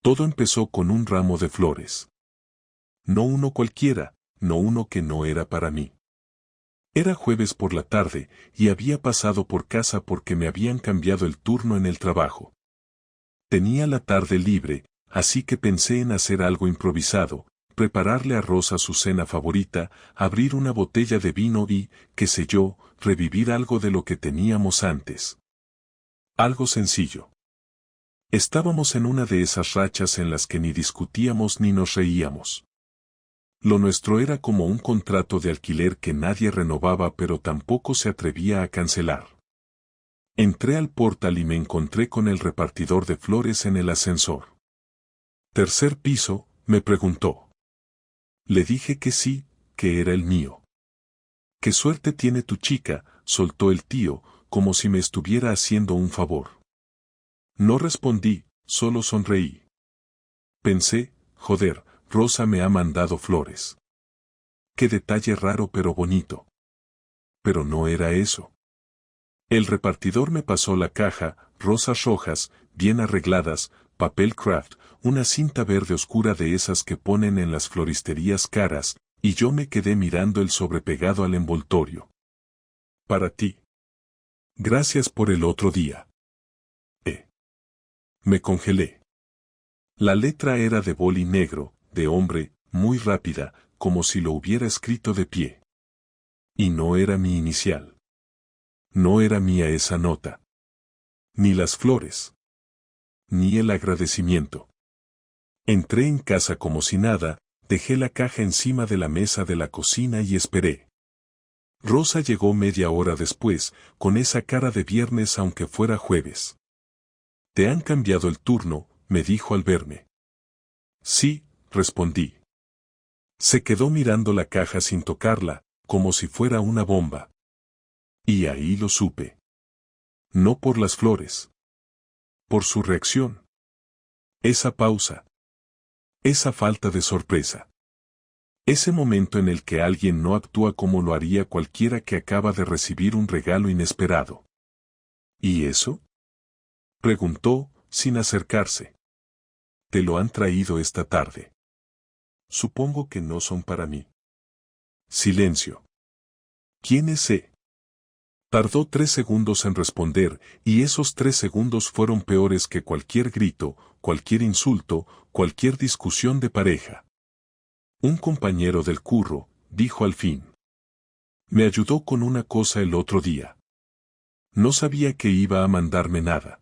Todo empezó con un ramo de flores. No uno cualquiera, no uno que no era para mí. Era jueves por la tarde y había pasado por casa porque me habían cambiado el turno en el trabajo. Tenía la tarde libre, así que pensé en hacer algo improvisado, prepararle a Rosa su cena favorita, abrir una botella de vino y, qué sé yo, revivir algo de lo que teníamos antes. Algo sencillo. Estábamos en una de esas rachas en las que ni discutíamos ni nos reíamos. Lo nuestro era como un contrato de alquiler que nadie renovaba pero tampoco se atrevía a cancelar. Entré al portal y me encontré con el repartidor de flores en el ascensor. ¿Tercer piso?, me preguntó. Le dije que sí, que era el mío. «¿Qué suerte tiene tu chica?», soltó el tío, como si me estuviera haciendo un favor. No respondí, solo sonreí. Pensé, joder, Rosa me ha mandado flores. Qué detalle raro pero bonito. Pero no era eso. El repartidor me pasó la caja, rosas rojas, bien arregladas, papel craft, una cinta verde oscura de esas que ponen en las floristerías caras, y yo me quedé mirando el sobre pegado al envoltorio. Para ti. Gracias por el otro día. Me congelé. La letra era de boli negro, de hombre, muy rápida, como si lo hubiera escrito de pie. Y no era mi inicial. No era mía esa nota. Ni las flores. Ni el agradecimiento. Entré en casa como si nada, dejé la caja encima de la mesa de la cocina y esperé. Rosa llegó media hora después, con esa cara de viernes aunque fuera jueves. «¿Te han cambiado el turno?», me dijo al verme. «Sí», respondí. Se quedó mirando la caja sin tocarla, como si fuera una bomba. Y ahí lo supe. No por las flores. Por su reacción. Esa pausa. Esa falta de sorpresa. Ese momento en el que alguien no actúa como lo haría cualquiera que acaba de recibir un regalo inesperado. ¿Y eso?, preguntó, sin acercarse. «¿Te lo han traído esta tarde?» «Supongo que no son para mí». Silencio. ¿Quién es ese? Tardó 3 segundos en responder, y esos 3 segundos fueron peores que cualquier grito, cualquier insulto, cualquier discusión de pareja. «Un compañero del curro», dijo al fin. «Me ayudó con una cosa el otro día. No sabía que iba a mandarme nada».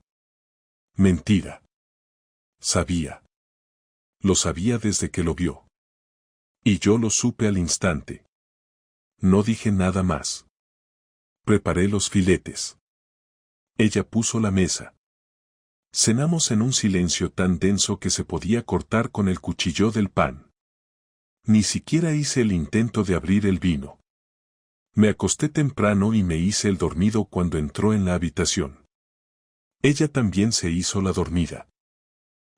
Mentira. Sabía. Lo sabía desde que lo vio. Y yo lo supe al instante. No dije nada más. Preparé los filetes. Ella puso la mesa. Cenamos en un silencio tan denso que se podía cortar con el cuchillo del pan. Ni siquiera hice el intento de abrir el vino. Me acosté temprano y me hice el dormido cuando entró en la habitación. Ella también se hizo la dormida.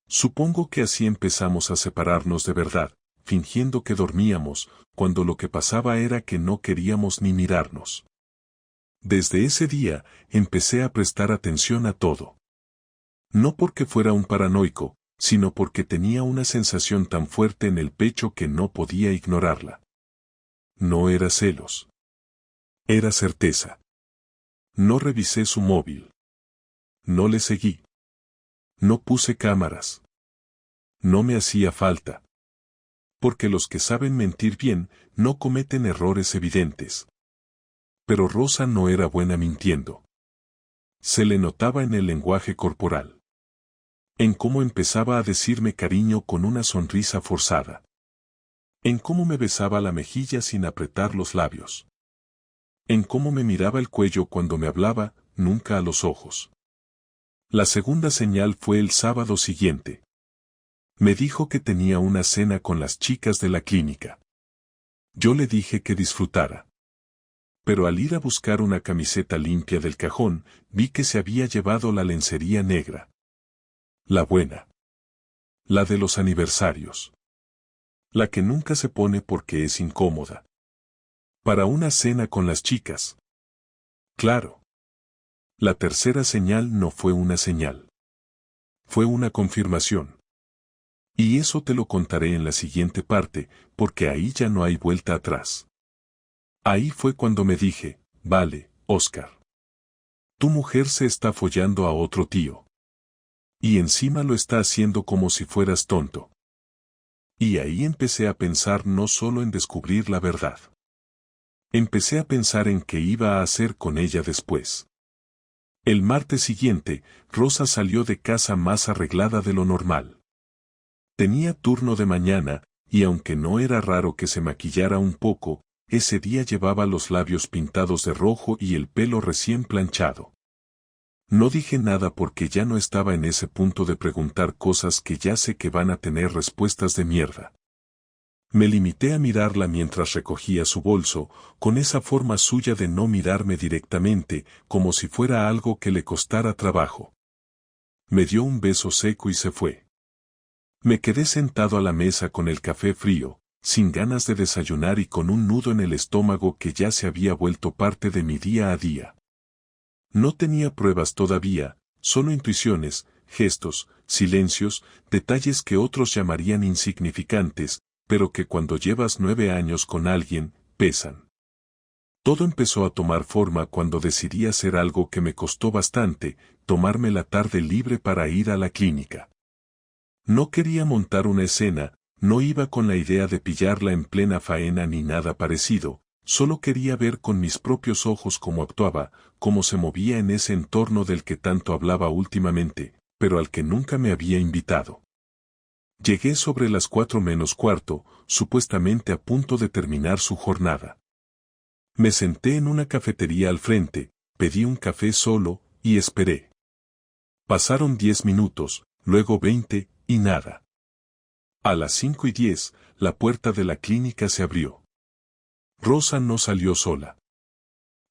Supongo que así empezamos a separarnos de verdad, fingiendo que dormíamos, cuando lo que pasaba era que no queríamos ni mirarnos. Desde ese día, empecé a prestar atención a todo. No porque fuera un paranoico, sino porque tenía una sensación tan fuerte en el pecho que no podía ignorarla. No era celos. Era certeza. No revisé su móvil. No le seguí. No puse cámaras. No me hacía falta. Porque los que saben mentir bien, no cometen errores evidentes. Pero Rosa no era buena mintiendo. Se le notaba en el lenguaje corporal. En cómo empezaba a decirme cariño con una sonrisa forzada. En cómo me besaba la mejilla sin apretar los labios. En cómo me miraba el cuello cuando me hablaba, nunca a los ojos. La segunda señal fue el sábado siguiente. Me dijo que tenía una cena con las chicas de la clínica. Yo le dije que disfrutara. Pero al ir a buscar una camiseta limpia del cajón, vi que se había llevado la lencería negra. La buena. La de los aniversarios. La que nunca se pone porque es incómoda. Para una cena con las chicas. Claro. La tercera señal no fue una señal. Fue una confirmación. Y eso te lo contaré en la siguiente parte, porque ahí ya no hay vuelta atrás. Ahí fue cuando me dije, vale, Oscar. Tu mujer se está follando a otro tío. Y encima lo está haciendo como si fueras tonto. Y ahí empecé a pensar no solo en descubrir la verdad. Empecé a pensar en qué iba a hacer con ella después. El martes siguiente, Rosa salió de casa más arreglada de lo normal. Tenía turno de mañana, y aunque no era raro que se maquillara un poco, ese día llevaba los labios pintados de rojo y el pelo recién planchado. No dije nada porque ya no estaba en ese punto de preguntar cosas que ya sé que van a tener respuestas de mierda. Me limité a mirarla mientras recogía su bolso, con esa forma suya de no mirarme directamente, como si fuera algo que le costara trabajo. Me dio un beso seco y se fue. Me quedé sentado a la mesa con el café frío, sin ganas de desayunar y con un nudo en el estómago que ya se había vuelto parte de mi día a día. No tenía pruebas todavía, solo intuiciones, gestos, silencios, detalles que otros llamarían insignificantes, pero que cuando llevas 9 años con alguien, pesan. Todo empezó a tomar forma cuando decidí hacer algo que me costó bastante, tomarme la tarde libre para ir a la clínica. No quería montar una escena, no iba con la idea de pillarla en plena faena ni nada parecido, solo quería ver con mis propios ojos cómo actuaba, cómo se movía en ese entorno del que tanto hablaba últimamente, pero al que nunca me había invitado. Llegué sobre las 4 menos cuarto, supuestamente a punto de terminar su jornada. Me senté en una cafetería al frente, pedí un café solo, y esperé. Pasaron 10 minutos, luego 20, y nada. A las 5:10, la puerta de la clínica se abrió. Rosa no salió sola.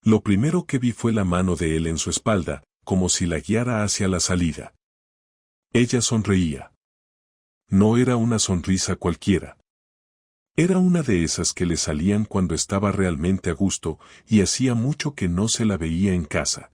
Lo primero que vi fue la mano de él en su espalda, como si la guiara hacia la salida. Ella sonreía. No era una sonrisa cualquiera. Era una de esas que le salían cuando estaba realmente a gusto, y hacía mucho que no se la veía en casa.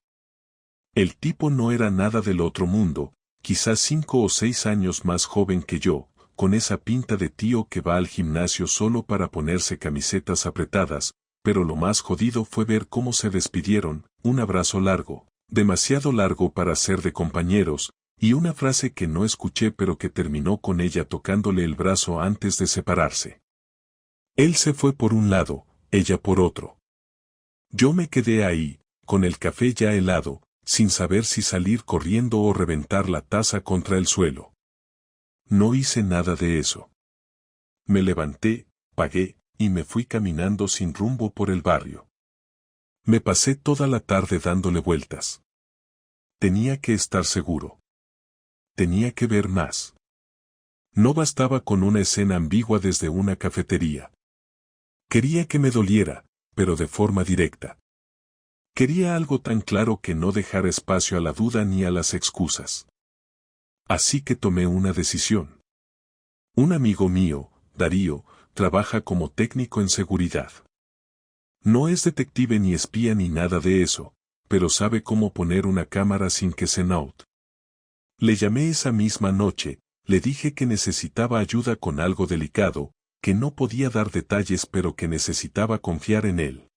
El tipo no era nada del otro mundo, quizás 5 o 6 años más joven que yo, con esa pinta de tío que va al gimnasio solo para ponerse camisetas apretadas, pero lo más jodido fue ver cómo se despidieron, un abrazo largo, demasiado largo para ser de compañeros, y una frase que no escuché pero que terminó con ella tocándole el brazo antes de separarse. Él se fue por un lado, ella por otro. Yo me quedé ahí, con el café ya helado, sin saber si salir corriendo o reventar la taza contra el suelo. No hice nada de eso. Me levanté, pagué, y me fui caminando sin rumbo por el barrio. Me pasé toda la tarde dándole vueltas. Tenía que estar seguro. Tenía que ver más. No bastaba con una escena ambigua desde una cafetería. Quería que me doliera, pero de forma directa. Quería algo tan claro que no dejara espacio a la duda ni a las excusas. Así que tomé una decisión. Un amigo mío, Darío, trabaja como técnico en seguridad. No es detective ni espía ni nada de eso, pero sabe cómo poner una cámara sin que se note. Le llamé esa misma noche, le dije que necesitaba ayuda con algo delicado, que no podía dar detalles pero que necesitaba confiar en él.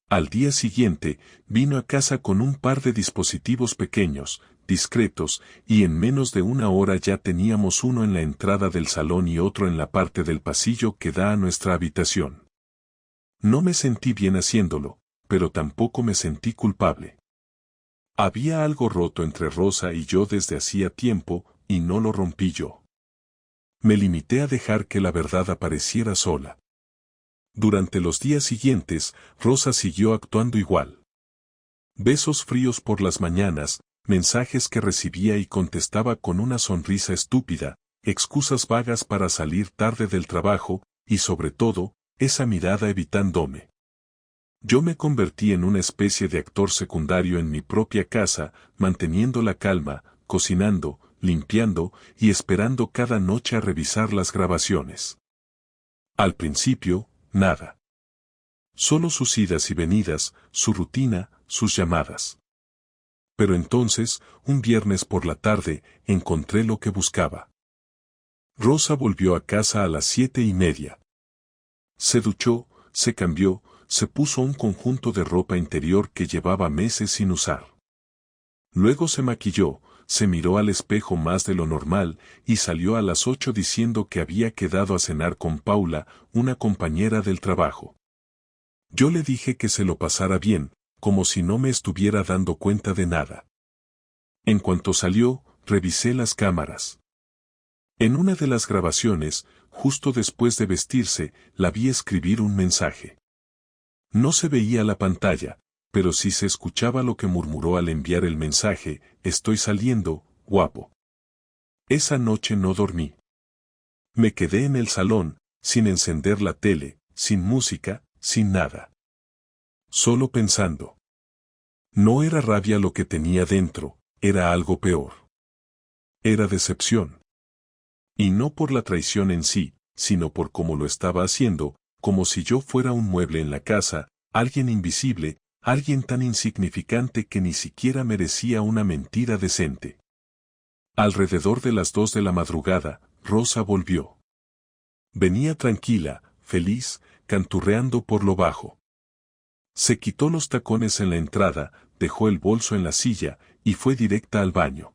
Al día siguiente, vino a casa con un par de dispositivos pequeños, discretos, y en menos de una hora ya teníamos uno en la entrada del salón y otro en la parte del pasillo que da a nuestra habitación. No me sentí bien haciéndolo, pero tampoco me sentí culpable. Había algo roto entre Rosa y yo desde hacía tiempo, y no lo rompí yo. Me limité a dejar que la verdad apareciera sola. Durante los días siguientes, Rosa siguió actuando igual. Besos fríos por las mañanas, mensajes que recibía y contestaba con una sonrisa estúpida, excusas vagas para salir tarde del trabajo, y sobre todo, esa mirada evitándome. Yo me convertí en una especie de actor secundario en mi propia casa, manteniendo la calma, cocinando, limpiando y esperando cada noche a revisar las grabaciones. Al principio, nada. Solo sus idas y venidas, su rutina, sus llamadas. Pero entonces, un viernes por la tarde, encontré lo que buscaba. Rosa volvió a casa a las 7:30. Se duchó, se cambió, se puso un conjunto de ropa interior que llevaba meses sin usar. Luego se maquilló, se miró al espejo más de lo normal y salió a las 8 diciendo que había quedado a cenar con Paula, una compañera del trabajo. Yo le dije que se lo pasara bien, como si no me estuviera dando cuenta de nada. En cuanto salió, revisé las cámaras. En una de las grabaciones, justo después de vestirse, la vi escribir un mensaje. No se veía la pantalla, pero sí se escuchaba lo que murmuró al enviar el mensaje: estoy saliendo, guapo. Esa noche no dormí. Me quedé en el salón, sin encender la tele, sin música, sin nada. Solo pensando. No era rabia lo que tenía dentro, era algo peor. Era decepción. Y no por la traición en sí, sino por cómo lo estaba haciendo, como si yo fuera un mueble en la casa, alguien invisible, alguien tan insignificante que ni siquiera merecía una mentira decente. Alrededor de las 2 de la madrugada, Rosa volvió. Venía tranquila, feliz, canturreando por lo bajo. Se quitó los tacones en la entrada, dejó el bolso en la silla, y fue directa al baño.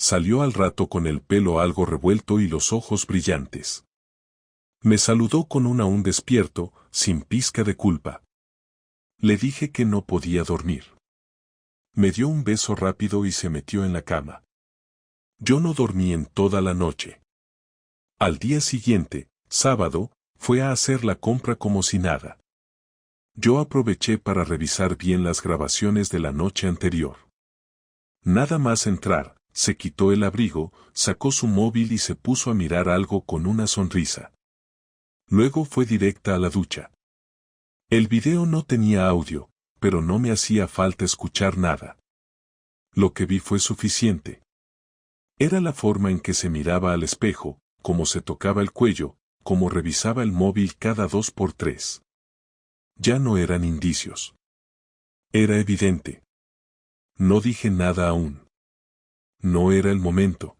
Salió al rato con el pelo algo revuelto y los ojos brillantes. Me saludó con un aún despierto, sin pizca de culpa. Le dije que no podía dormir. Me dio un beso rápido y se metió en la cama. Yo no dormí en toda la noche. Al día siguiente, sábado, fue a hacer la compra como si nada. Yo aproveché para revisar bien las grabaciones de la noche anterior. Nada más entrar, se quitó el abrigo, sacó su móvil y se puso a mirar algo con una sonrisa. Luego fue directa a la ducha. El video no tenía audio, pero no me hacía falta escuchar nada. Lo que vi fue suficiente. Era la forma en que se miraba al espejo, cómo se tocaba el cuello, cómo revisaba el móvil cada 2 por 3. Ya no eran indicios. Era evidente. No dije nada aún. No era el momento.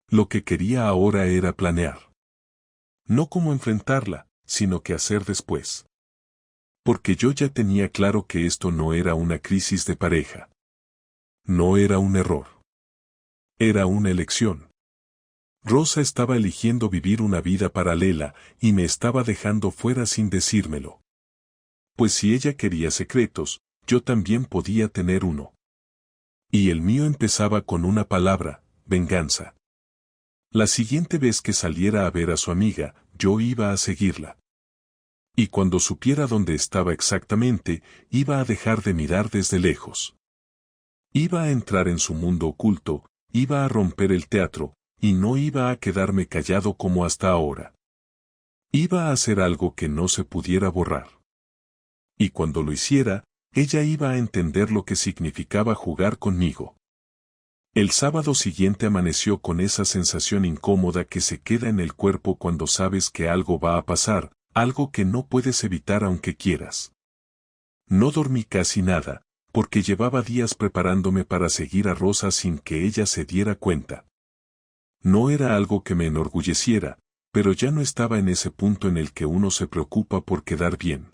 Lo que quería ahora era planear. No cómo enfrentarla, sino qué hacer después. Porque yo ya tenía claro que esto no era una crisis de pareja. No era un error. Era una elección. Rosa estaba eligiendo vivir una vida paralela y me estaba dejando fuera sin decírmelo. Pues si ella quería secretos, yo también podía tener uno. Y el mío empezaba con una palabra: venganza. La siguiente vez que saliera a ver a su amiga, yo iba a seguirla. Y cuando supiera dónde estaba exactamente, iba a dejar de mirar desde lejos. Iba a entrar en su mundo oculto, iba a romper el teatro, y no iba a quedarme callado como hasta ahora. Iba a hacer algo que no se pudiera borrar. Y cuando lo hiciera, ella iba a entender lo que significaba jugar conmigo. El sábado siguiente amaneció con esa sensación incómoda que se queda en el cuerpo cuando sabes que algo va a pasar, algo que no puedes evitar aunque quieras. No dormí casi nada, porque llevaba días preparándome para seguir a Rosa sin que ella se diera cuenta. No era algo que me enorgulleciera, pero ya no estaba en ese punto en el que uno se preocupa por quedar bien.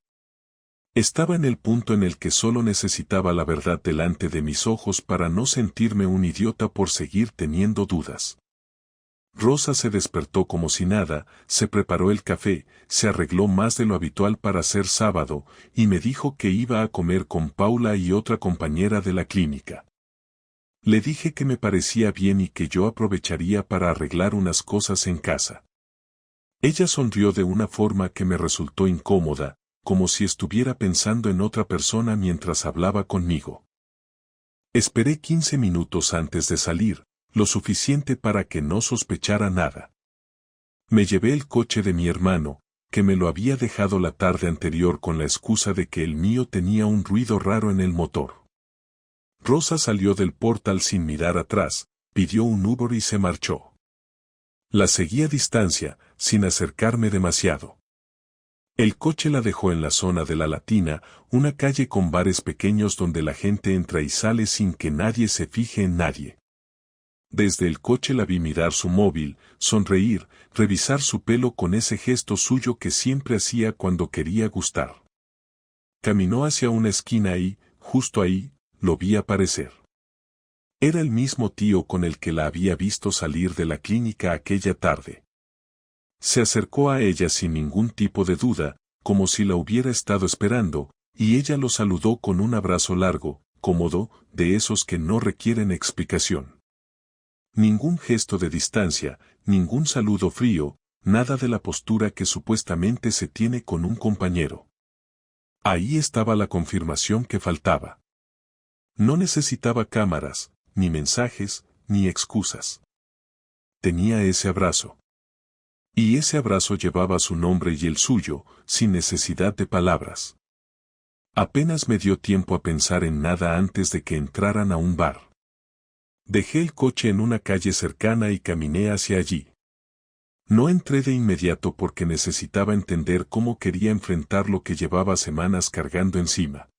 Estaba en el punto en el que solo necesitaba la verdad delante de mis ojos para no sentirme un idiota por seguir teniendo dudas. Rosa se despertó como si nada, se preparó el café, se arregló más de lo habitual para ser sábado, y me dijo que iba a comer con Paula y otra compañera de la clínica. Le dije que me parecía bien y que yo aprovecharía para arreglar unas cosas en casa. Ella sonrió de una forma que me resultó incómoda, como si estuviera pensando en otra persona mientras hablaba conmigo. Esperé 15 minutos antes de salir, lo suficiente para que no sospechara nada. Me llevé el coche de mi hermano, que me lo había dejado la tarde anterior con la excusa de que el mío tenía un ruido raro en el motor. Rosa salió del portal sin mirar atrás, pidió un Uber y se marchó. La seguí a distancia, sin acercarme demasiado. El coche la dejó en la zona de la Latina, una calle con bares pequeños donde la gente entra y sale sin que nadie se fije en nadie. Desde el coche la vi mirar su móvil, sonreír, revisar su pelo con ese gesto suyo que siempre hacía cuando quería gustar. Caminó hacia una esquina y, justo ahí, lo vi aparecer. Era el mismo tío con el que la había visto salir de la clínica aquella tarde. Se acercó a ella sin ningún tipo de duda, como si la hubiera estado esperando, y ella lo saludó con un abrazo largo, cómodo, de esos que no requieren explicación. Ningún gesto de distancia, ningún saludo frío, nada de la postura que supuestamente se tiene con un compañero. Ahí estaba la confirmación que faltaba. No necesitaba cámaras, ni mensajes, ni excusas. Tenía ese abrazo. Y ese abrazo llevaba su nombre y el suyo, sin necesidad de palabras. Apenas me dio tiempo a pensar en nada antes de que entraran a un bar. Dejé el coche en una calle cercana y caminé hacia allí. No entré de inmediato porque necesitaba entender cómo quería enfrentar lo que llevaba semanas cargando encima.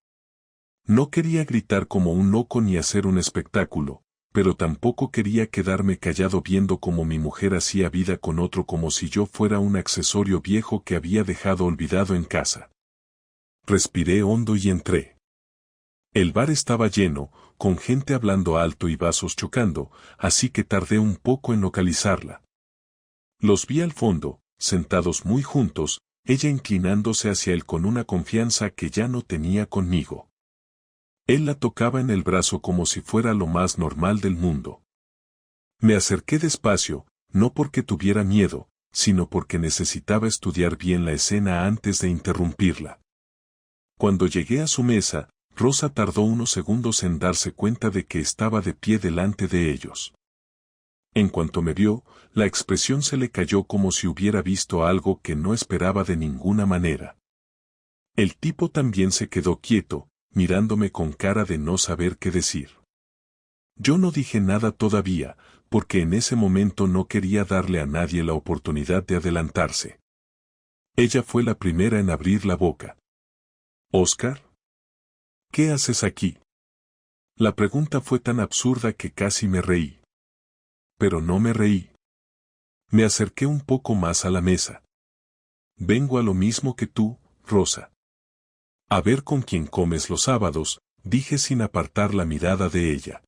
No quería gritar como un loco ni hacer un espectáculo, pero tampoco quería quedarme callado viendo cómo mi mujer hacía vida con otro como si yo fuera un accesorio viejo que había dejado olvidado en casa. Respiré hondo y entré. El bar estaba lleno, con gente hablando alto y vasos chocando, así que tardé un poco en localizarla. Los vi al fondo, sentados muy juntos, ella inclinándose hacia él con una confianza que ya no tenía conmigo. Él la tocaba en el brazo como si fuera lo más normal del mundo. Me acerqué despacio, no porque tuviera miedo, sino porque necesitaba estudiar bien la escena antes de interrumpirla. Cuando llegué a su mesa, Rosa tardó unos segundos en darse cuenta de que estaba de pie delante de ellos. En cuanto me vio, la expresión se le cayó como si hubiera visto algo que no esperaba de ninguna manera. El tipo también se quedó quieto, mirándome con cara de no saber qué decir. Yo no dije nada todavía, porque en ese momento no quería darle a nadie la oportunidad de adelantarse. Ella fue la primera en abrir la boca. «¿Oscar? ¿Qué haces aquí?» La pregunta fue tan absurda que casi me reí. Pero no me reí. Me acerqué un poco más a la mesa. «Vengo a lo mismo que tú, Rosa. A ver con quién comes los sábados», dije sin apartar la mirada de ella.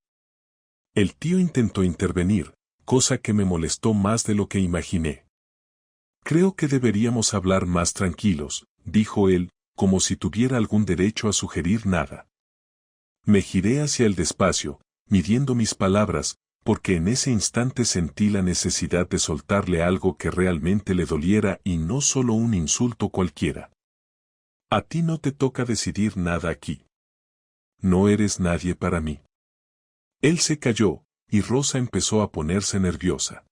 El tío intentó intervenir, cosa que me molestó más de lo que imaginé. «Creo que deberíamos hablar más tranquilos», dijo él, como si tuviera algún derecho a sugerir nada. Me giré hacia el despacio, midiendo mis palabras, porque en ese instante sentí la necesidad de soltarle algo que realmente le doliera y no solo un insulto cualquiera. «A ti no te toca decidir nada aquí. No eres nadie para mí». Él se calló, y Rosa empezó a ponerse nerviosa.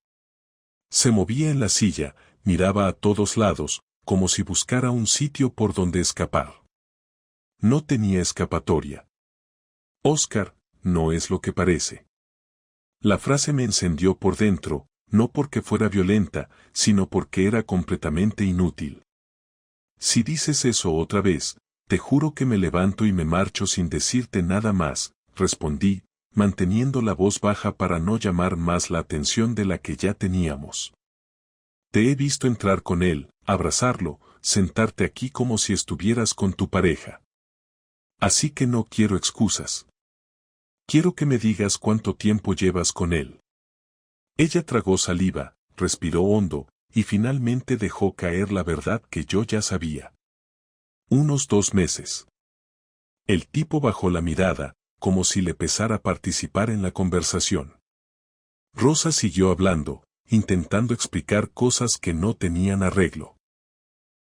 Se movía en la silla, miraba a todos lados, como si buscara un sitio por donde escapar. No tenía escapatoria. «Oscar, no es lo que parece». La frase me encendió por dentro, no porque fuera violenta, sino porque era completamente inútil. «Si dices eso otra vez, te juro que me levanto y me marcho sin decirte nada más», respondí, manteniendo la voz baja para no llamar más la atención de la que ya teníamos. «Te he visto entrar con él, abrazarlo, sentarte aquí como si estuvieras con tu pareja. Así que no quiero excusas. Quiero que me digas cuánto tiempo llevas con él». Ella tragó saliva, respiró hondo, y finalmente dejó caer la verdad que yo ya sabía. «Unos 2 meses». El tipo bajó la mirada, como si le pesara participar en la conversación. Rosa siguió hablando, intentando explicar cosas que no tenían arreglo.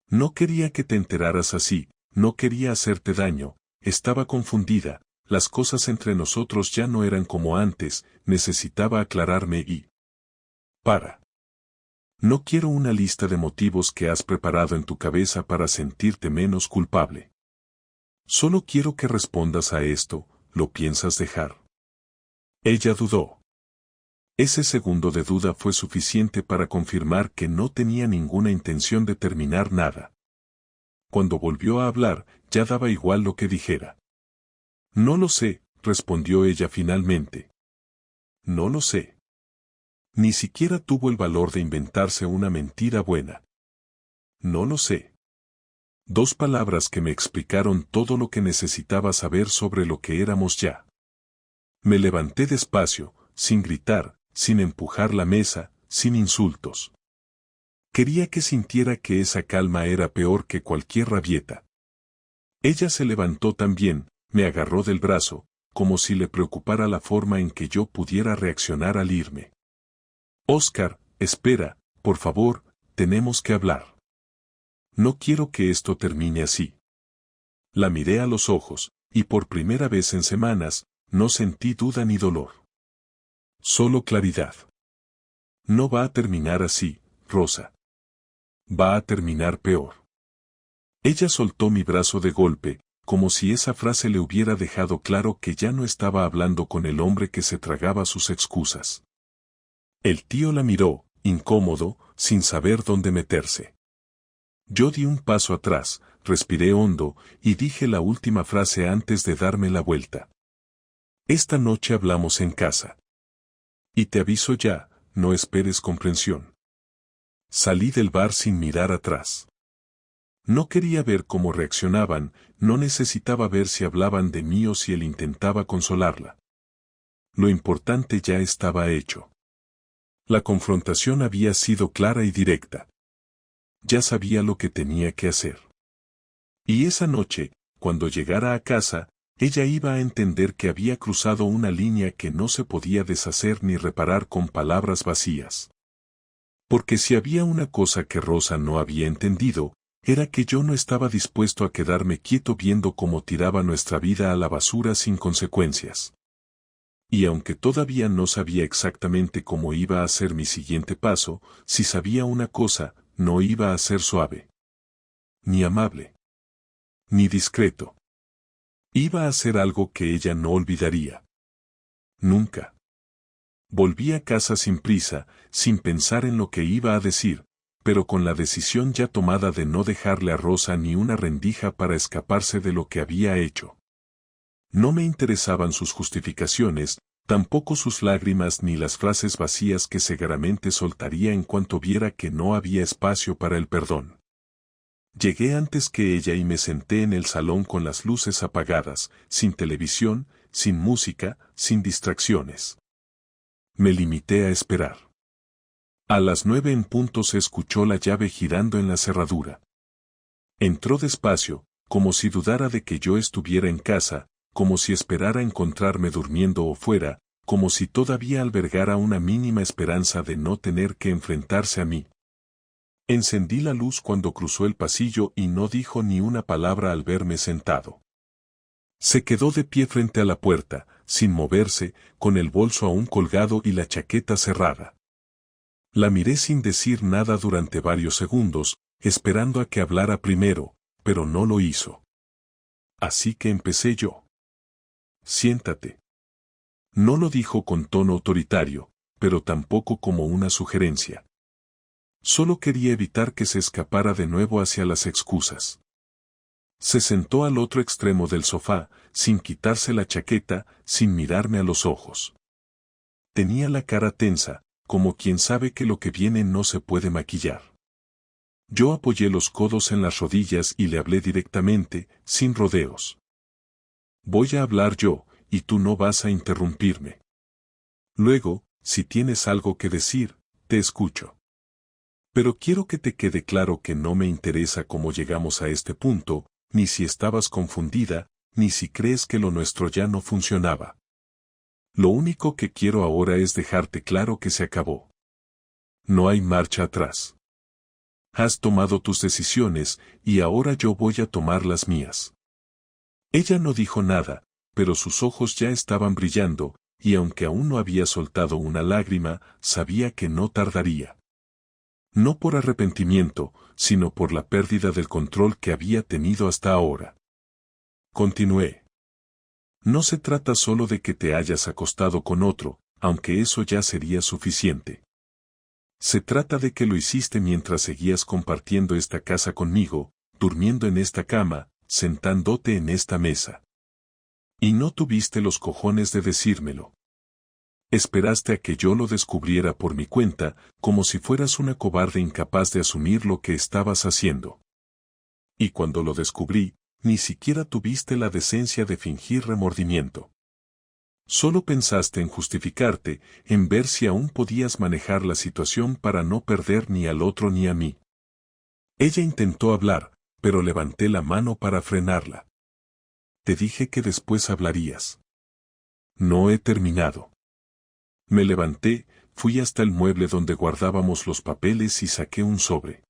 «No quería que te enteraras así, no quería hacerte daño, estaba confundida, las cosas entre nosotros ya no eran como antes, necesitaba aclararme y...» «Para. No quiero una lista de motivos que has preparado en tu cabeza para sentirte menos culpable. Solo quiero que respondas a esto, ¿lo piensas dejar?». Ella dudó. Ese segundo de duda fue suficiente para confirmar que no tenía ninguna intención de terminar nada. Cuando volvió a hablar, ya daba igual lo que dijera. «No lo sé», respondió ella finalmente. «No lo sé». Ni siquiera tuvo el valor de inventarse una mentira buena. No lo sé. 2 palabras que me explicaron todo lo que necesitaba saber sobre lo que éramos ya. Me levanté despacio, sin gritar, sin empujar la mesa, sin insultos. Quería que sintiera que esa calma era peor que cualquier rabieta. Ella se levantó también, me agarró del brazo, como si le preocupara la forma en que yo pudiera reaccionar al irme. Oscar, espera, por favor, tenemos que hablar. No quiero que esto termine así. La miré a los ojos, y por primera vez en semanas, no sentí duda ni dolor. Solo claridad. No va a terminar así, Rosa. Va a terminar peor. Ella soltó mi brazo de golpe, como si esa frase le hubiera dejado claro que ya no estaba hablando con el hombre que se tragaba sus excusas. El tío la miró, incómodo, sin saber dónde meterse. Yo di un paso atrás, respiré hondo, y dije la última frase antes de darme la vuelta. Esta noche hablamos en casa. Y te aviso ya, no esperes comprensión. Salí del bar sin mirar atrás. No quería ver cómo reaccionaban, no necesitaba ver si hablaban de mí o si él intentaba consolarla. Lo importante ya estaba hecho. La confrontación había sido clara y directa. Ya sabía lo que tenía que hacer. Y esa noche, cuando llegara a casa, ella iba a entender que había cruzado una línea que no se podía deshacer ni reparar con palabras vacías. Porque si había una cosa que Rosa no había entendido, era que yo no estaba dispuesto a quedarme quieto viendo cómo tiraba nuestra vida a la basura sin consecuencias. Y aunque todavía no sabía exactamente cómo iba a ser mi siguiente paso, si sabía una cosa, no iba a ser suave, ni amable, ni discreto. Iba a ser algo que ella no olvidaría. Nunca. Volví a casa sin prisa, sin pensar en lo que iba a decir, pero con la decisión ya tomada de no dejarle a Rosa ni una rendija para escaparse de lo que había hecho. No me interesaban sus justificaciones, tampoco sus lágrimas ni las frases vacías que seguramente soltaría en cuanto viera que no había espacio para el perdón. Llegué antes que ella y me senté en el salón con las luces apagadas, sin televisión, sin música, sin distracciones. Me limité a esperar. A las 9 en punto se escuchó la llave girando en la cerradura. Entró despacio, como si dudara de que yo estuviera en casa, como si esperara encontrarme durmiendo o fuera, como si todavía albergara una mínima esperanza de no tener que enfrentarse a mí. Encendí la luz cuando cruzó el pasillo y no dijo ni una palabra al verme sentado. Se quedó de pie frente a la puerta, sin moverse, con el bolso aún colgado y la chaqueta cerrada. La miré sin decir nada durante varios segundos, esperando a que hablara primero, pero no lo hizo. Así que empecé yo. Siéntate. No lo dijo con tono autoritario, pero tampoco como una sugerencia. Solo quería evitar que se escapara de nuevo hacia las excusas. Se sentó al otro extremo del sofá, sin quitarse la chaqueta, sin mirarme a los ojos. Tenía la cara tensa, como quien sabe que lo que viene no se puede maquillar. Yo apoyé los codos en las rodillas y le hablé directamente, sin rodeos. Voy a hablar yo, y tú no vas a interrumpirme. Luego, si tienes algo que decir, te escucho. Pero quiero que te quede claro que no me interesa cómo llegamos a este punto, ni si estabas confundida, ni si crees que lo nuestro ya no funcionaba. Lo único que quiero ahora es dejarte claro que se acabó. No hay marcha atrás. Has tomado tus decisiones, y ahora yo voy a tomar las mías. Ella no dijo nada, pero sus ojos ya estaban brillando, y aunque aún no había soltado una lágrima, sabía que no tardaría. No por arrepentimiento, sino por la pérdida del control que había tenido hasta ahora. Continué. No se trata solo de que te hayas acostado con otro, aunque eso ya sería suficiente. Se trata de que lo hiciste mientras seguías compartiendo esta casa conmigo, durmiendo en esta cama, sentándote en esta mesa. Y no tuviste los cojones de decírmelo. Esperaste a que yo lo descubriera por mi cuenta, como si fueras una cobarde incapaz de asumir lo que estabas haciendo. Y cuando lo descubrí, ni siquiera tuviste la decencia de fingir remordimiento. Solo pensaste en justificarte, en ver si aún podías manejar la situación para no perder ni al otro ni a mí. Ella intentó hablar, pero levanté la mano para frenarla. Te dije que después hablarías. No he terminado. Me levanté, fui hasta el mueble donde guardábamos los papeles y saqué un sobre.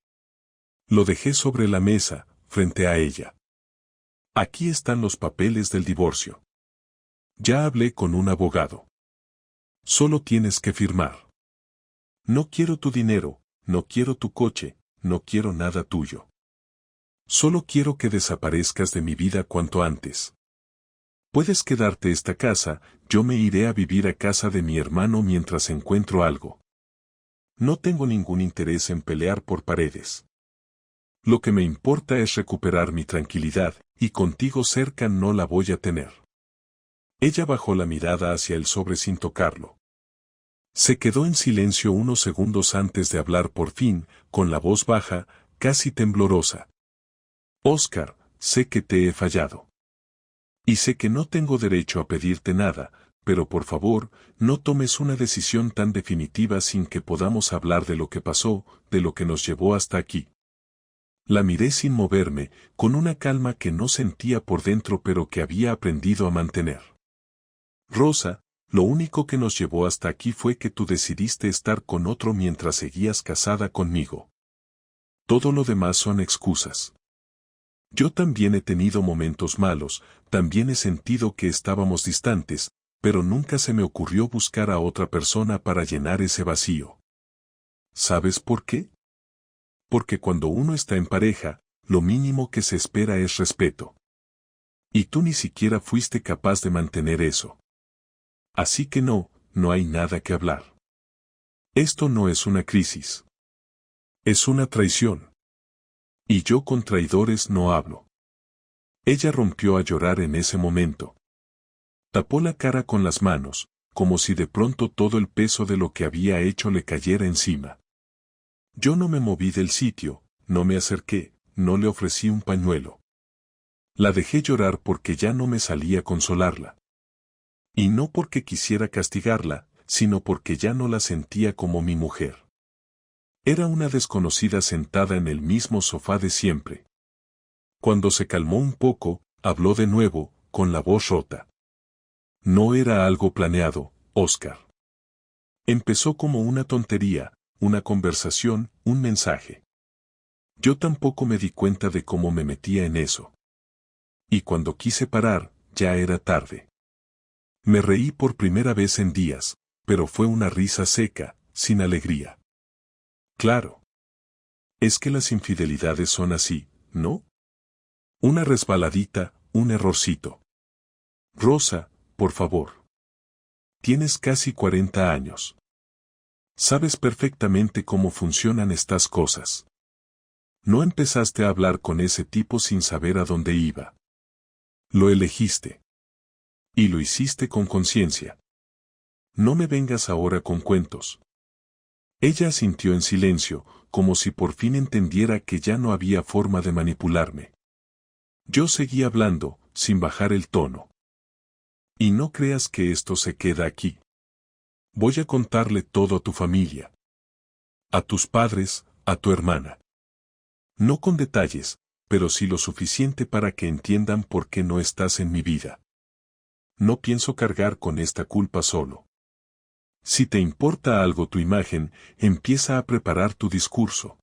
Lo dejé sobre la mesa, frente a ella. Aquí están los papeles del divorcio. Ya hablé con un abogado. Solo tienes que firmar. No quiero tu dinero, no quiero tu coche, no quiero nada tuyo. Solo quiero que desaparezcas de mi vida cuanto antes. Puedes quedarte esta casa, yo me iré a vivir a casa de mi hermano mientras encuentro algo. No tengo ningún interés en pelear por paredes. Lo que me importa es recuperar mi tranquilidad, y contigo cerca no la voy a tener. Ella bajó la mirada hacia el sobre sin tocarlo. Se quedó en silencio unos segundos antes de hablar por fin, con la voz baja, casi temblorosa. Oscar, sé que te he fallado. Y sé que no tengo derecho a pedirte nada, pero por favor, no tomes una decisión tan definitiva sin que podamos hablar de lo que pasó, de lo que nos llevó hasta aquí. La miré sin moverme, con una calma que no sentía por dentro pero que había aprendido a mantener. Rosa, lo único que nos llevó hasta aquí fue que tú decidiste estar con otro mientras seguías casada conmigo. Todo lo demás son excusas. Yo también he tenido momentos malos, también he sentido que estábamos distantes, pero nunca se me ocurrió buscar a otra persona para llenar ese vacío. ¿Sabes por qué? Porque cuando uno está en pareja, lo mínimo que se espera es respeto. Y tú ni siquiera fuiste capaz de mantener eso. Así que no hay nada que hablar. Esto no es una crisis. Es una traición. Y yo con traidores no hablo. Ella rompió a llorar en ese momento. Tapó la cara con las manos, como si de pronto todo el peso de lo que había hecho le cayera encima. Yo no me moví del sitio, no me acerqué, no le ofrecí un pañuelo. La dejé llorar porque ya no me salía consolarla. Y no porque quisiera castigarla, sino porque ya no la sentía como mi mujer. Era una desconocida sentada en el mismo sofá de siempre. Cuando se calmó un poco, habló de nuevo, con la voz rota. No era algo planeado, Oscar. Empezó como una tontería, una conversación, un mensaje. Yo tampoco me di cuenta de cómo me metía en eso. Y cuando quise parar, ya era tarde. Me reí por primera vez en días, pero fue una risa seca, sin alegría. Claro. Es que las infidelidades son así, ¿no? Una resbaladita, un errorcito. Rosa, por favor. Tienes casi 40 años. Sabes perfectamente cómo funcionan estas cosas. No empezaste a hablar con ese tipo sin saber a dónde iba. Lo elegiste. Y lo hiciste con conciencia. No me vengas ahora con cuentos. Ella asintió en silencio, como si por fin entendiera que ya no había forma de manipularme. Yo seguí hablando, sin bajar el tono. Y no creas que esto se queda aquí. Voy a contarle todo a tu familia. A tus padres, a tu hermana. No con detalles, pero sí lo suficiente para que entiendan por qué no estás en mi vida. No pienso cargar con esta culpa solo. Si te importa algo tu imagen, empieza a preparar tu discurso.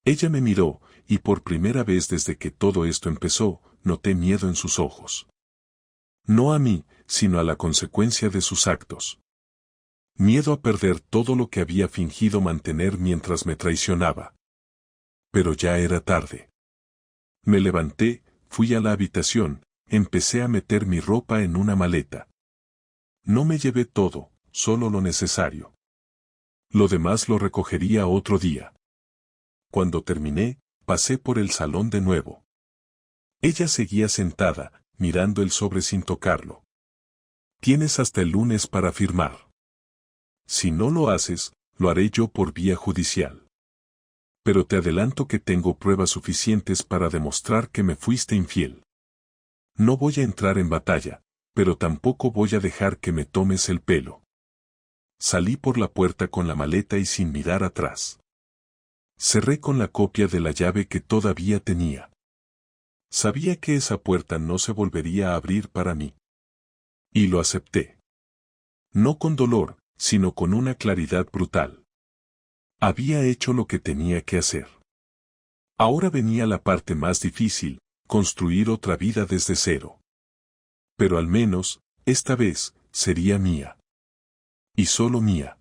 Ella me miró, y por primera vez desde que todo esto empezó, noté miedo en sus ojos. No a mí, sino a la consecuencia de sus actos. Miedo a perder todo lo que había fingido mantener mientras me traicionaba. Pero ya era tarde. Me levanté, fui a la habitación, empecé a meter mi ropa en una maleta. No me llevé todo, solo lo necesario. Lo demás lo recogería otro día. Cuando terminé, pasé por el salón de nuevo. Ella seguía sentada, mirando el sobre sin tocarlo. Tienes hasta el lunes para firmar. Si no lo haces, lo haré yo por vía judicial. Pero te adelanto que tengo pruebas suficientes para demostrar que me fuiste infiel. No voy a entrar en batalla, pero tampoco voy a dejar que me tomes el pelo. Salí por la puerta con la maleta y sin mirar atrás. Cerré con la copia de la llave que todavía tenía. Sabía que esa puerta no se volvería a abrir para mí. Y lo acepté. No con dolor, sino con una claridad brutal. Había hecho lo que tenía que hacer. Ahora venía la parte más difícil, construir otra vida desde cero. Pero al menos, esta vez, sería mía. Y solo mía.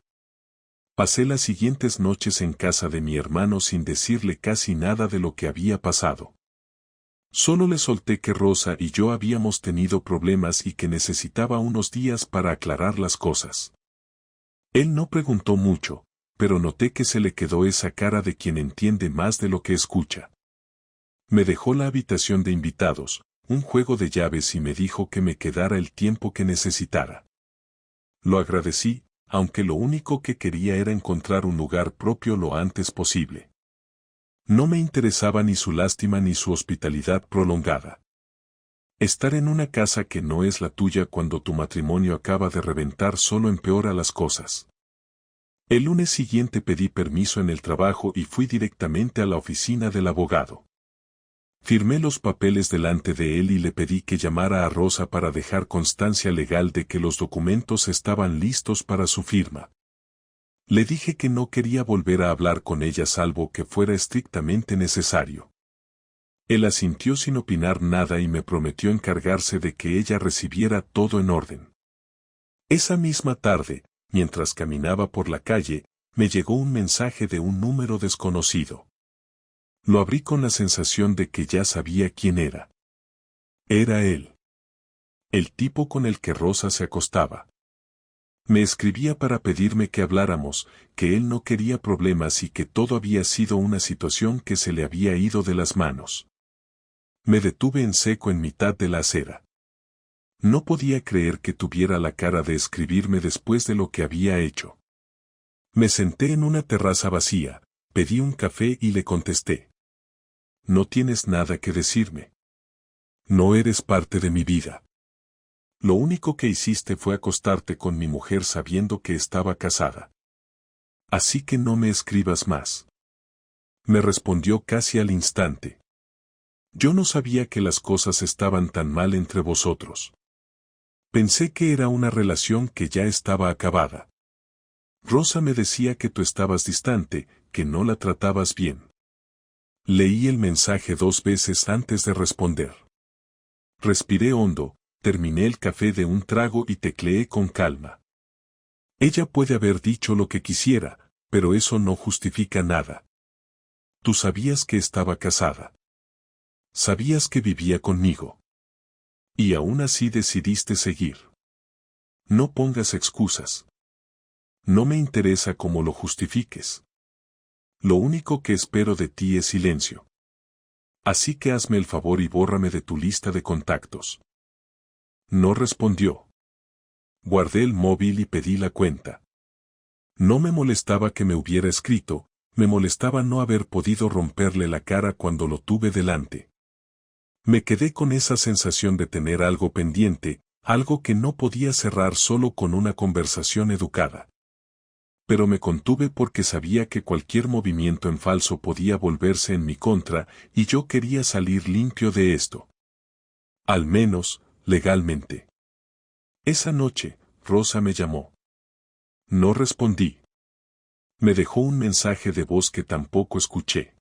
Pasé las siguientes noches en casa de mi hermano sin decirle casi nada de lo que había pasado. Solo le solté que Rosa y yo habíamos tenido problemas y que necesitaba unos días para aclarar las cosas. Él no preguntó mucho, pero noté que se le quedó esa cara de quien entiende más de lo que escucha. Me dejó la habitación de invitados, un juego de llaves y me dijo que me quedara el tiempo que necesitara. Lo agradecí, aunque lo único que quería era encontrar un lugar propio lo antes posible. No me interesaba ni su lástima ni su hospitalidad prolongada. Estar en una casa que no es la tuya cuando tu matrimonio acaba de reventar solo empeora las cosas. El lunes siguiente pedí permiso en el trabajo y fui directamente a la oficina del abogado. Firmé los papeles delante de él y le pedí que llamara a Rosa para dejar constancia legal de que los documentos estaban listos para su firma. Le dije que no quería volver a hablar con ella salvo que fuera estrictamente necesario. Él asintió sin opinar nada y me prometió encargarse de que ella recibiera todo en orden. Esa misma tarde, mientras caminaba por la calle, me llegó un mensaje de un número desconocido. Lo abrí con la sensación de que ya sabía quién era. Era él. El tipo con el que Rosa se acostaba. Me escribía para pedirme que habláramos, que él no quería problemas y que todo había sido una situación que se le había ido de las manos. Me detuve en seco en mitad de la acera. No podía creer que tuviera la cara de escribirme después de lo que había hecho. Me senté en una terraza vacía, pedí un café y le contesté. No tienes nada que decirme. No eres parte de mi vida. Lo único que hiciste fue acostarte con mi mujer sabiendo que estaba casada. Así que no me escribas más. Me respondió casi al instante. Yo no sabía que las cosas estaban tan mal entre vosotros. Pensé que era una relación que ya estaba acabada. Rosa me decía que tú estabas distante, que no la tratabas bien. Leí el mensaje 2 veces antes de responder. Respiré hondo, terminé el café de un trago y tecleé con calma. Ella puede haber dicho lo que quisiera, pero eso no justifica nada. Tú sabías que estaba casada. Sabías que vivía conmigo. Y aún así decidiste seguir. No pongas excusas. No me interesa cómo lo justifiques. Lo único que espero de ti es silencio. Así que hazme el favor y bórrame de tu lista de contactos. No respondió. Guardé el móvil y pedí la cuenta. No me molestaba que me hubiera escrito, me molestaba no haber podido romperle la cara cuando lo tuve delante. Me quedé con esa sensación de tener algo pendiente, algo que no podía cerrar solo con una conversación educada. Pero me contuve porque sabía que cualquier movimiento en falso podía volverse en mi contra, y yo quería salir limpio de esto. Al menos, legalmente. Esa noche, Rosa me llamó. No respondí. Me dejó un mensaje de voz que tampoco escuché.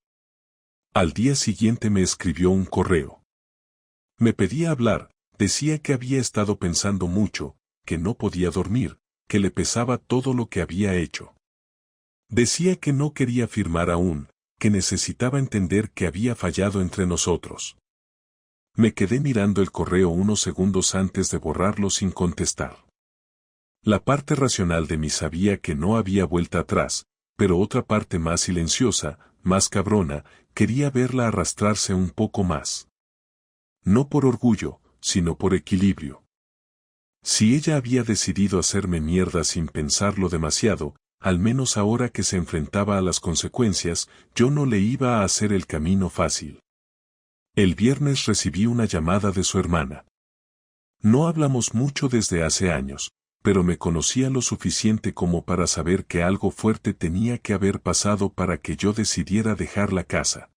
Al día siguiente me escribió un correo. Me pedía hablar, decía que había estado pensando mucho, que no podía dormir, que le pesaba todo lo que había hecho. Decía que no quería firmar aún, que necesitaba entender que había fallado entre nosotros. Me quedé mirando el correo unos segundos antes de borrarlo sin contestar. La parte racional de mí sabía que no había vuelta atrás, pero otra parte más silenciosa, más cabrona, quería verla arrastrarse un poco más. No por orgullo, sino por equilibrio. Si ella había decidido hacerme mierda sin pensarlo demasiado, al menos ahora que se enfrentaba a las consecuencias, yo no le iba a hacer el camino fácil. El viernes recibí una llamada de su hermana. No hablamos mucho desde hace años, pero me conocía lo suficiente como para saber que algo fuerte tenía que haber pasado para que yo decidiera dejar la casa.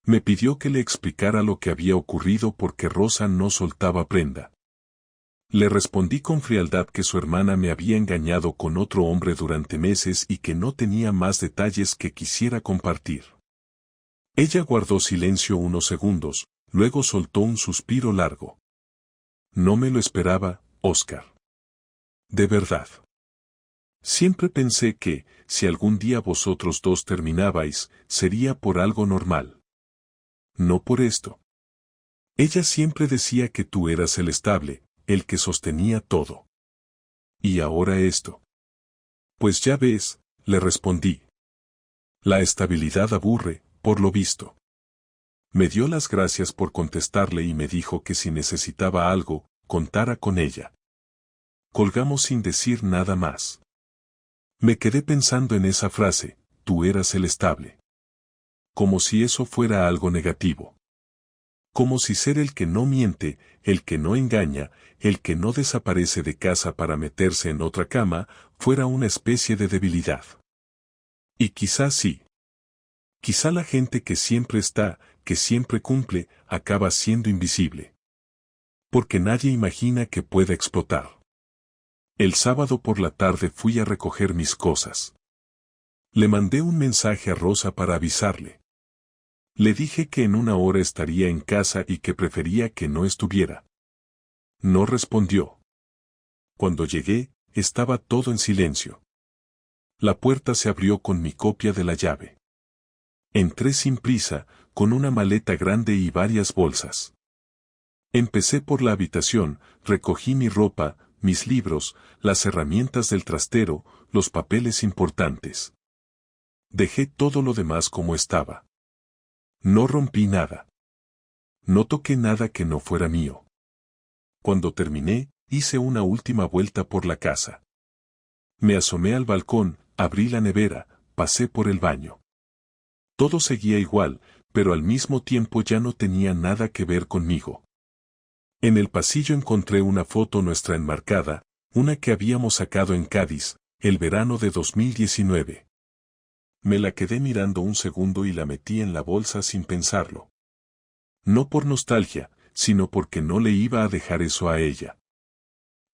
Me pidió que le explicara lo que había ocurrido porque Rosa no soltaba prenda. Le respondí con frialdad que su hermana me había engañado con otro hombre durante meses y que no tenía más detalles que quisiera compartir. Ella guardó silencio unos segundos, luego soltó un suspiro largo. No me lo esperaba, Oscar. De verdad. Siempre pensé que, si algún día vosotros dos terminabais, sería por algo normal. No por esto. Ella siempre decía que tú eras el estable, el que sostenía todo. ¿Y ahora esto? Pues ya ves, le respondí. La estabilidad aburre, por lo visto. Me dio las gracias por contestarle y me dijo que si necesitaba algo, contara con ella. Colgamos sin decir nada más. Me quedé pensando en esa frase, tú eras el estable. Como si eso fuera algo negativo. Como si ser el que no miente, el que no engaña, el que no desaparece de casa para meterse en otra cama, fuera una especie de debilidad. Y quizás sí. Quizá la gente que siempre está, que siempre cumple, acaba siendo invisible. Porque nadie imagina que pueda explotar. El sábado por la tarde fui a recoger mis cosas. Le mandé un mensaje a Rosa para avisarle. Le dije que en una hora estaría en casa y que prefería que no estuviera. No respondió. Cuando llegué, estaba todo en silencio. La puerta se abrió con mi copia de la llave. Entré sin prisa, con una maleta grande y varias bolsas. Empecé por la habitación, recogí mi ropa, mis libros, las herramientas del trastero, los papeles importantes. Dejé todo lo demás como estaba. No rompí nada. No toqué nada que no fuera mío. Cuando terminé, hice una última vuelta por la casa. Me asomé al balcón, abrí la nevera, pasé por el baño. Todo seguía igual, pero al mismo tiempo ya no tenía nada que ver conmigo. En el pasillo encontré una foto nuestra enmarcada, una que habíamos sacado en Cádiz, el verano de 2019. Me la quedé mirando un segundo y la metí en la bolsa sin pensarlo. No por nostalgia, sino porque no le iba a dejar eso a ella.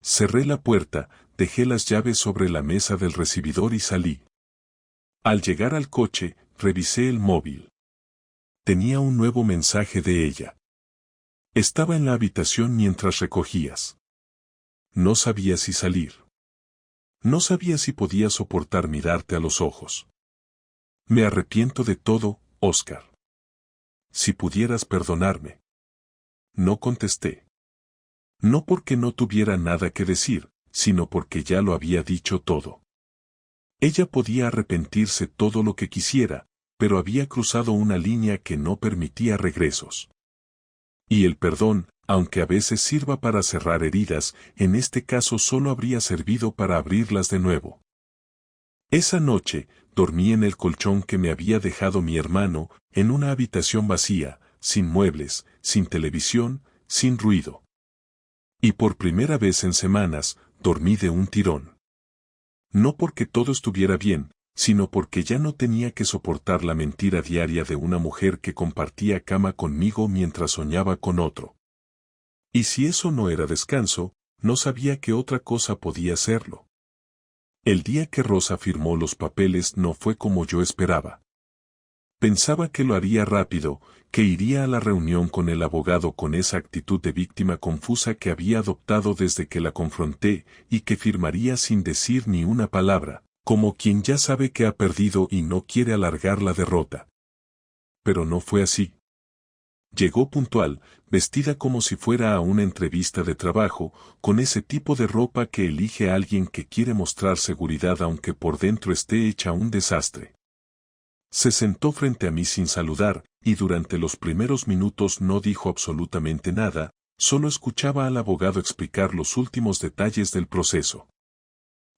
Cerré la puerta, dejé las llaves sobre la mesa del recibidor y salí. Al llegar al coche, revisé el móvil. Tenía un nuevo mensaje de ella. Estaba en la habitación mientras recogías. No sabía si salir. No sabía si podía soportar mirarte a los ojos. Me arrepiento de todo, Oscar. Si pudieras perdonarme. No contesté. No porque no tuviera nada que decir, sino porque ya lo había dicho todo. Ella podía arrepentirse todo lo que quisiera, pero había cruzado una línea que no permitía regresos. Y el perdón, aunque a veces sirva para cerrar heridas, en este caso solo habría servido para abrirlas de nuevo. Esa noche, dormí en el colchón que me había dejado mi hermano, en una habitación vacía, sin muebles, sin televisión, sin ruido. Y por primera vez en semanas, dormí de un tirón. No porque todo estuviera bien, sino porque ya no tenía que soportar la mentira diaria de una mujer que compartía cama conmigo mientras soñaba con otro. Y si eso no era descanso, no sabía qué otra cosa podía serlo. El día que Rosa firmó los papeles no fue como yo esperaba. Pensaba que lo haría rápido, que iría a la reunión con el abogado con esa actitud de víctima confusa que había adoptado desde que la confronté y que firmaría sin decir ni una palabra, como quien ya sabe que ha perdido y no quiere alargar la derrota. Pero no fue así. Llegó puntual, vestida como si fuera a una entrevista de trabajo, con ese tipo de ropa que elige alguien que quiere mostrar seguridad aunque por dentro esté hecha un desastre. Se sentó frente a mí sin saludar, y durante los primeros minutos no dijo absolutamente nada, Solo escuchaba al abogado explicar los últimos detalles del proceso.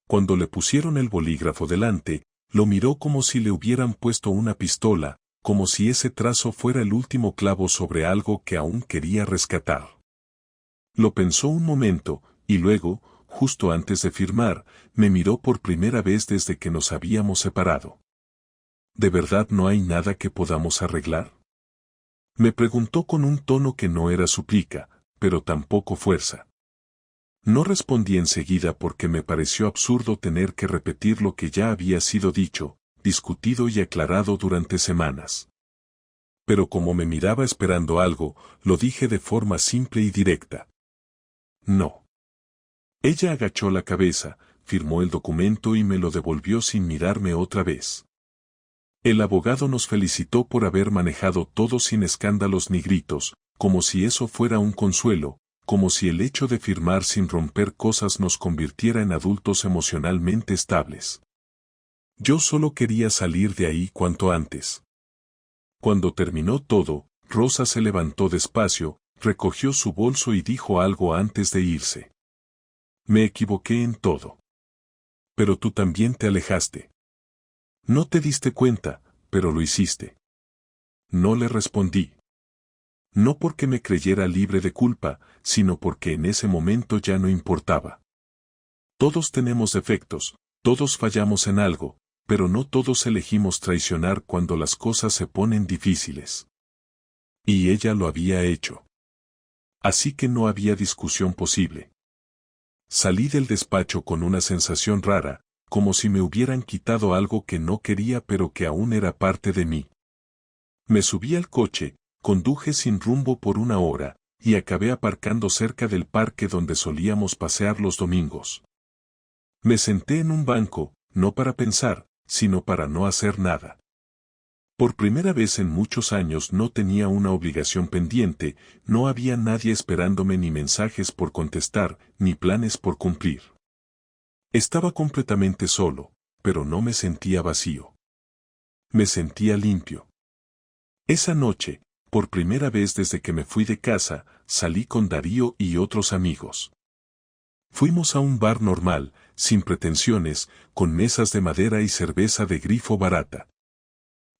Cuando le pusieron el bolígrafo delante, lo miró como si le hubieran puesto una pistola, como si ese trazo fuera el último clavo sobre algo que aún quería rescatar. Lo pensó un momento, y luego, justo antes de firmar, me miró por primera vez desde que nos habíamos separado. ¿De verdad no hay nada que podamos arreglar? Me preguntó con un tono que no era súplica, pero tampoco fuerza. No respondí enseguida porque me pareció absurdo tener que repetir lo que ya había sido dicho, discutido y aclarado durante semanas. Pero como me miraba esperando algo, lo dije de forma simple y directa. No. Ella agachó la cabeza, firmó el documento y me lo devolvió sin mirarme otra vez. El abogado nos felicitó por haber manejado todo sin escándalos ni gritos, como si eso fuera un consuelo, como si el hecho de firmar sin romper cosas nos convirtiera en adultos emocionalmente estables. Yo solo quería salir de ahí cuanto antes. Cuando terminó todo, Rosa se levantó despacio, recogió su bolso y dijo algo antes de irse. Me equivoqué en todo. Pero tú también te alejaste. No te diste cuenta, pero lo hiciste. No le respondí. No porque me creyera libre de culpa, sino porque en ese momento ya no importaba. Todos tenemos defectos, todos fallamos en algo, pero no todos elegimos traicionar cuando las cosas se ponen difíciles. Y ella lo había hecho. Así que no había discusión posible. Salí del despacho con una sensación rara, como si me hubieran quitado algo que no quería pero que aún era parte de mí. Me subí al coche, conduje sin rumbo por 1 hora, y acabé aparcando cerca del parque donde solíamos pasear los domingos. Me senté en un banco, no para pensar, sino para no hacer nada. Por primera vez en muchos años no tenía una obligación pendiente, no había nadie esperándome ni mensajes por contestar, ni planes por cumplir. Estaba completamente solo, pero no me sentía vacío. Me sentía limpio. Esa noche, por primera vez desde que me fui de casa, salí con Darío y otros amigos. Fuimos a un bar normal, sin pretensiones, con mesas de madera y cerveza de grifo barata.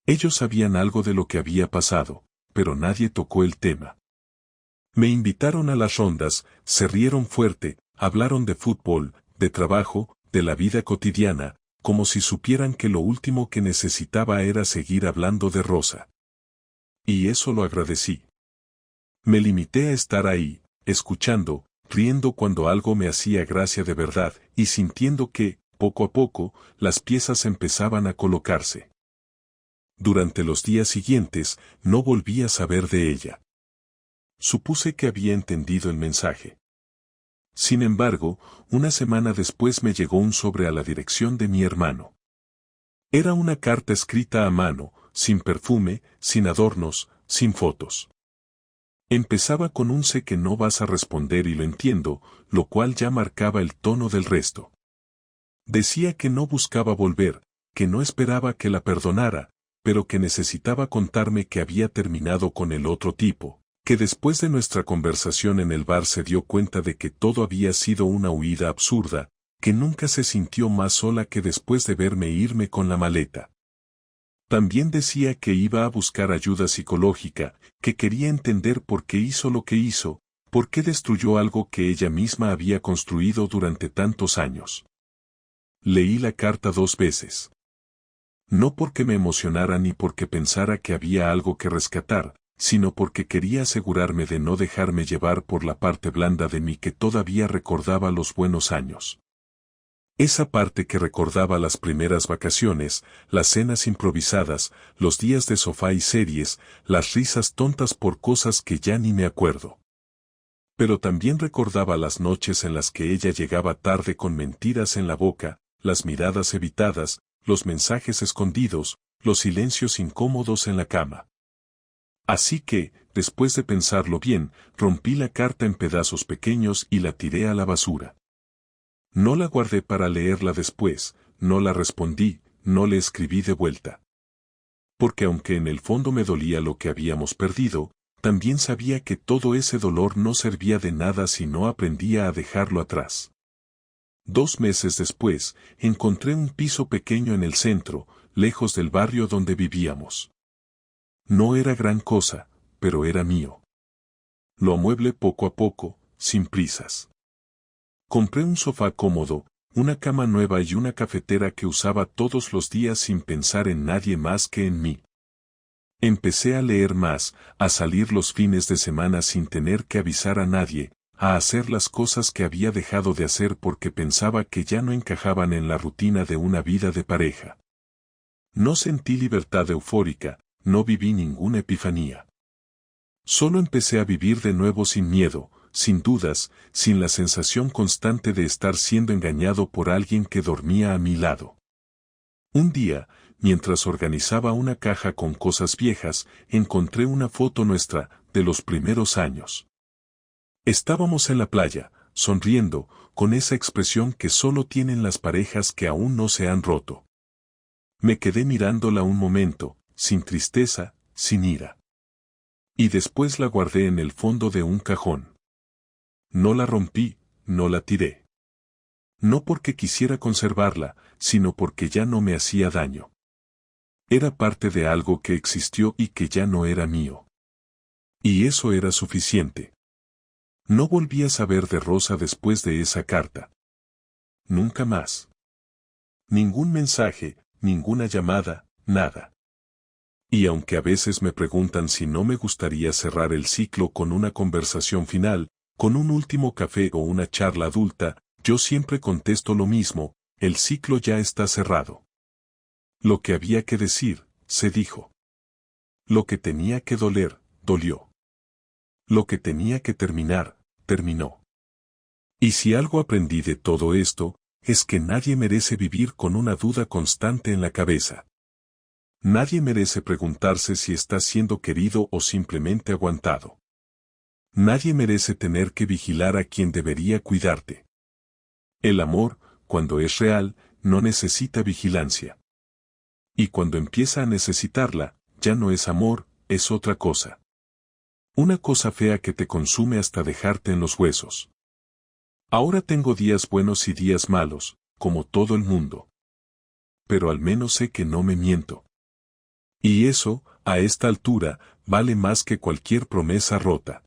Ellos sabían algo de lo que había pasado, pero nadie tocó el tema. Me invitaron a las rondas, se rieron fuerte, hablaron de fútbol, de trabajo, de la vida cotidiana, como si supieran que lo último que necesitaba era seguir hablando de Rosa. Y eso lo agradecí. Me limité a estar ahí, escuchando, riendo cuando algo me hacía gracia de verdad, y sintiendo que, poco a poco, las piezas empezaban a colocarse. Durante los días siguientes, no volví a saber de ella. Supuse que había entendido el mensaje. Sin embargo, 1 semana después me llegó un sobre a la dirección de mi hermano. Era una carta escrita a mano, sin perfume, sin adornos, sin fotos. Empezaba con un sé que no vas a responder y lo entiendo, lo cual ya marcaba el tono del resto. Decía que no buscaba volver, que no esperaba que la perdonara, pero que necesitaba contarme que había terminado con el otro tipo, que después de nuestra conversación en el bar se dio cuenta de que todo había sido una huida absurda, que nunca se sintió más sola que después de verme irme con la maleta. También decía que iba a buscar ayuda psicológica, que quería entender por qué hizo lo que hizo, por qué destruyó algo que ella misma había construido durante tantos años. Leí la carta 2 veces. No porque me emocionara ni porque pensara que había algo que rescatar, sino porque quería asegurarme de no dejarme llevar por la parte blanda de mí que todavía recordaba los buenos años. Esa parte que recordaba las primeras vacaciones, las cenas improvisadas, los días de sofá y series, las risas tontas por cosas que ya ni me acuerdo. Pero también recordaba las noches en las que ella llegaba tarde con mentiras en la boca, las miradas evitadas, los mensajes escondidos, los silencios incómodos en la cama. Así que, después de pensarlo bien, rompí la carta en pedazos pequeños y la tiré a la basura. No la guardé para leerla después, no la respondí, no le escribí de vuelta. Porque aunque en el fondo me dolía lo que habíamos perdido, también sabía que todo ese dolor no servía de nada si no aprendía a dejarlo atrás. 2 meses después, encontré un piso pequeño en el centro, lejos del barrio donde vivíamos. No era gran cosa, pero era mío. Lo amueblé poco a poco, sin prisas. Compré un sofá cómodo, una cama nueva y una cafetera que usaba todos los días sin pensar en nadie más que en mí. Empecé a leer más, a salir los fines de semana sin tener que avisar a nadie, a hacer las cosas que había dejado de hacer porque pensaba que ya no encajaban en la rutina de una vida de pareja. No sentí libertad eufórica, no viví ninguna epifanía. Solo empecé a vivir de nuevo sin miedo, sin dudas, sin la sensación constante de estar siendo engañado por alguien que dormía a mi lado. Un día, mientras organizaba una caja con cosas viejas, encontré una foto nuestra, de los primeros años. Estábamos en la playa, sonriendo, con esa expresión que solo tienen las parejas que aún no se han roto. Me quedé mirándola un momento, sin tristeza, sin ira. Y después la guardé en el fondo de un cajón. No la rompí, no la tiré. No porque quisiera conservarla, sino porque ya no me hacía daño. Era parte de algo que existió y que ya no era mío. Y eso era suficiente. No volví a saber de Rosa después de esa carta. Nunca más. Ningún mensaje, ninguna llamada, nada. Y aunque a veces me preguntan si no me gustaría cerrar el ciclo con una conversación final, con un último café o una charla adulta, yo siempre contesto lo mismo, el ciclo ya está cerrado. Lo que había que decir, se dijo. Lo que tenía que doler, dolió. Lo que tenía que terminar, terminó. Y si algo aprendí de todo esto, es que nadie merece vivir con una duda constante en la cabeza. Nadie merece preguntarse si está siendo querido o simplemente aguantado. Nadie merece tener que vigilar a quien debería cuidarte. El amor, cuando es real, no necesita vigilancia. Y cuando empieza a necesitarla, ya no es amor, es otra cosa. Una cosa fea que te consume hasta dejarte en los huesos. Ahora tengo días buenos y días malos, como todo el mundo. Pero al menos sé que no me miento. Y eso, a esta altura, vale más que cualquier promesa rota.